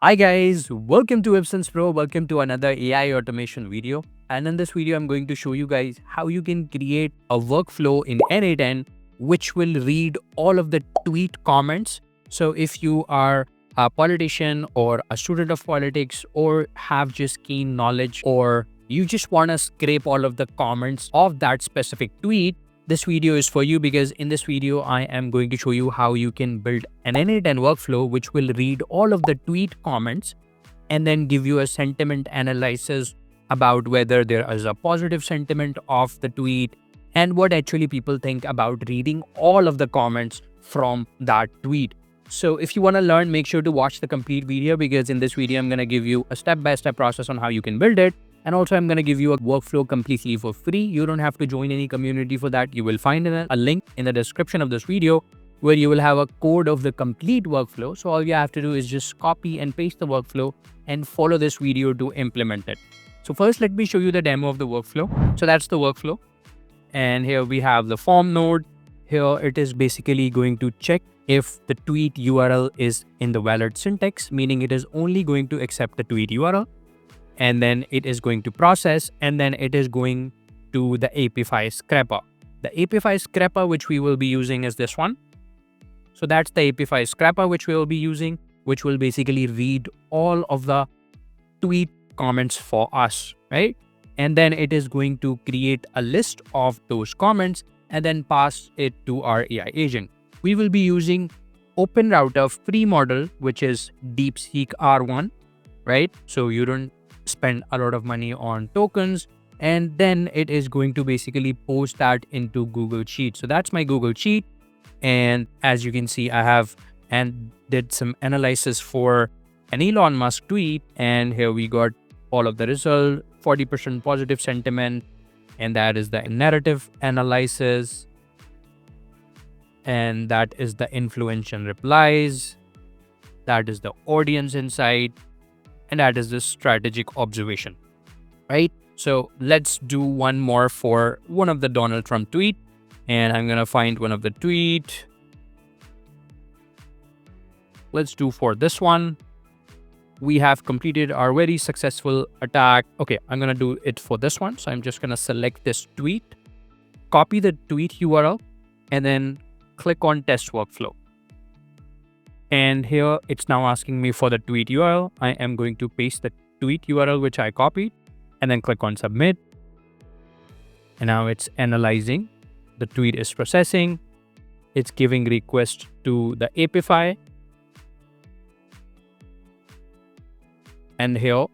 Hi guys, welcome to WebSensePro. Welcome to another AI automation video. And in this video, I'm going to show you guys how you can create a workflow in N8N which will read all of the tweet comments. So if you are a politician or a student of politics or have just keen knowledge or you just want to scrape all of the comments of that specific tweet, this video is for you because in this video, I am going to show you how you can build an N8N workflow which will read all of the tweet comments and then give you a sentiment analysis about whether there is a positive sentiment of the tweet and what actually people think about reading all of the comments from that tweet. So if you want to learn, make sure to watch the complete video because in this video, I'm going to give you a step-by-step process on how you can build it. And also, I'm going to give you a workflow completely for free. You don't have to join any community for that. You will find a link in the description of this video where you will have a code of the complete workflow. So all you have to do is just copy and paste the workflow and follow this video to implement it. So first, let me show you the demo of the workflow. So that's the workflow. And here we have the form node. Here it is basically going to check if the tweet URL is in the valid syntax, meaning it is only going to accept the tweet URL. And then it is going to process, and then it is going to the Apify scraper. The Apify scraper, which we will be using is this one. So that's the Apify scraper, which we will be using, which will basically read all of the tweet comments for us, right? And then it is going to create a list of those comments and then pass it to our AI agent. We will be using Open Router free model, which is DeepSeek R1, right? So you don't spend a lot of money on tokens, and then it is going to basically post that into Google Sheet. So that's my Google Sheet. And as you can see, I have and did some analysis for an Elon Musk tweet. And here we got all of the result, 40% positive sentiment. And that is the narrative analysis. And that is the influential replies. That is the audience insight. And that is the strategic observation, right? So let's do one more for one of the Donald Trump tweet. And I'm going to find one of the tweet. Let's do for this one. We have completed our very successful attack. Okay, I'm going to do it for this one. So I'm just going to select this tweet, copy the tweet URL, and then click on test workflow. And here it's now asking me for the tweet URL. I am going to paste the tweet URL, which I copied, and then click on submit. And now it's analyzing. The tweet is processing. It's giving request to the Apify. And here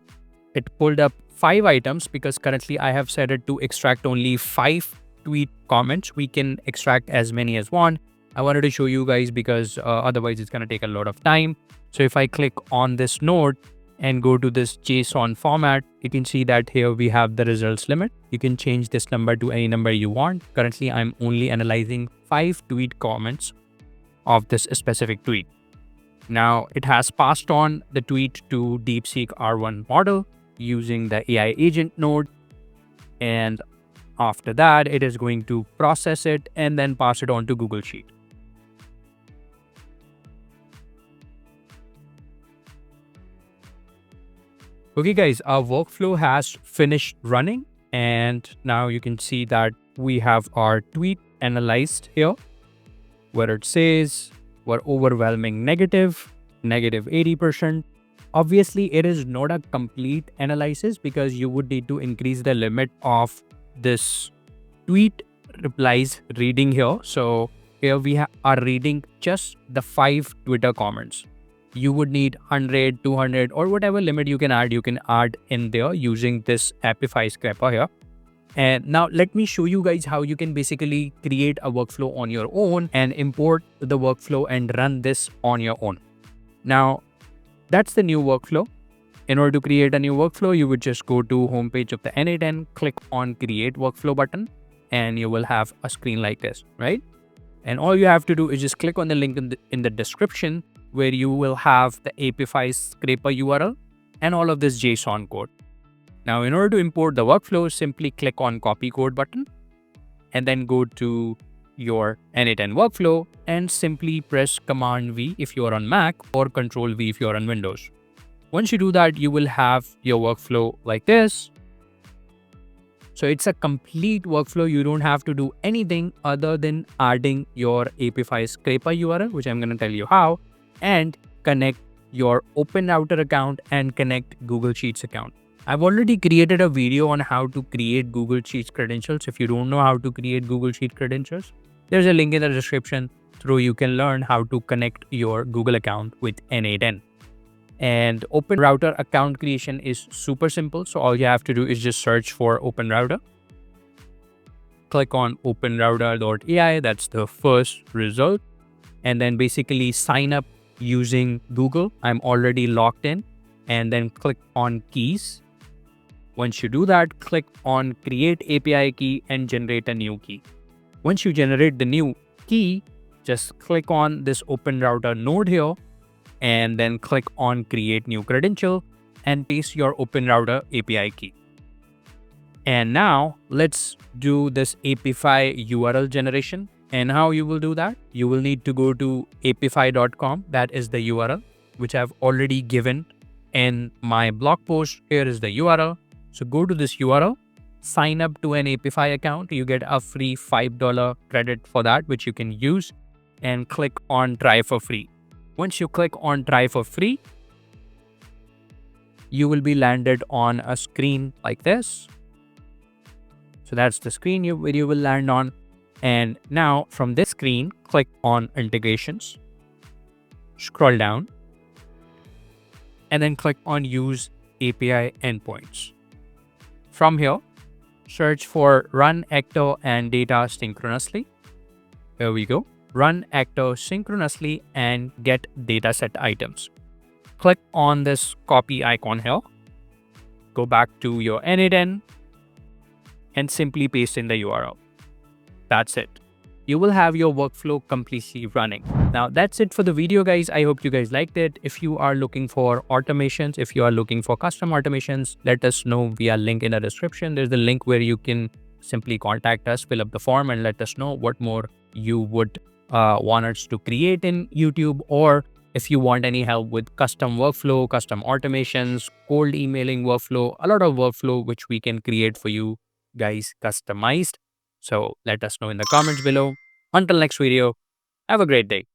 it pulled up 5 items because currently I have set it to extract only 5 tweet comments. We can extract as many as one. I wanted to show you guys because otherwise it's going to take a lot of time. So if I click on this node and go to this JSON format, you can see that here we have the results limit. You can change this number to any number you want. Currently, I'm only analyzing 5 tweet comments of this specific tweet. Now it has passed on the tweet to DeepSeek R1 model using the AI agent node. And after that, it is going to process it and then pass it on to Google Sheet. Okay guys, our workflow has finished running and now you can see that we have our tweet analyzed here where it says we're overwhelming negative 80%. Obviously, it is not a complete analysis because you would need to increase the limit of this tweet replies reading here. So here we are reading just the 5 Twitter comments. You would need 100, 200 or whatever limit you can add in there using this Apify scraper here. And now let me show you guys how you can basically create a workflow on your own and import the workflow and run this on your own. Now that's the new workflow. In order to create a new workflow, you would just go to homepage of the N8N, click on create workflow button, and you will have a screen like this, right? And all you have to do is just click on the link in the description where you will have the Apify scraper URL and all of this JSON code. Now, in order to import the workflow, simply click on copy code button and then go to your N8N workflow and simply press Command V if you are on Mac or Control V if you are on Windows. Once you do that, you will have your workflow like this. So it's a complete workflow. You don't have to do anything other than adding your Apify scraper URL, which I'm going to tell you how, and connect your Open Router account and connect Google Sheets account. I've already created a video on how to create Google Sheets credentials. If you don't know how to create Google Sheet credentials, there's a link in the description through you can learn how to connect your Google account with N8N. And Open Router account creation is super simple. So all you have to do is just search for Open Router. Click on openrouter.ai. That's the first result. And then basically sign up using Google. I'm already logged in. And then click on keys. Once you do that, click on create API key and generate a new key. Once you generate the new key, just click on this Open Router node here and then click on create new credential and paste your Open Router API key. And now let's do this Apify URL generation. And how you will do that? You will need to go to apify.com. That is the URL, which I've already given in my blog post. Here is the URL. So go to this URL, sign up to an Apify account. You get a free $5 credit for that, which you can use, and click on try for free. Once you click on try for free, you will be landed on a screen like this. So that's the screen where you will land on. And now from this screen, click on integrations, scroll down, and then click on use API endpoints. From here, search for run actor and data synchronously. Here we go. Run actor synchronously and get dataset items. Click on this copy icon here. Go back to your N8N and simply paste in the URL. That's it. You will have your workflow completely running. Now that's it for the video, guys. I hope you guys liked it. If you are looking for automations, if you are looking for custom automations, let us know via link in the description. There's the link where you can simply contact us, fill up the form and let us know what more you would want us to create in YouTube, or if you want any help with custom workflow, custom automations, cold emailing workflow, a lot of workflow which we can create for you guys customized. So let us know in the comments below. Until next video, have a great day.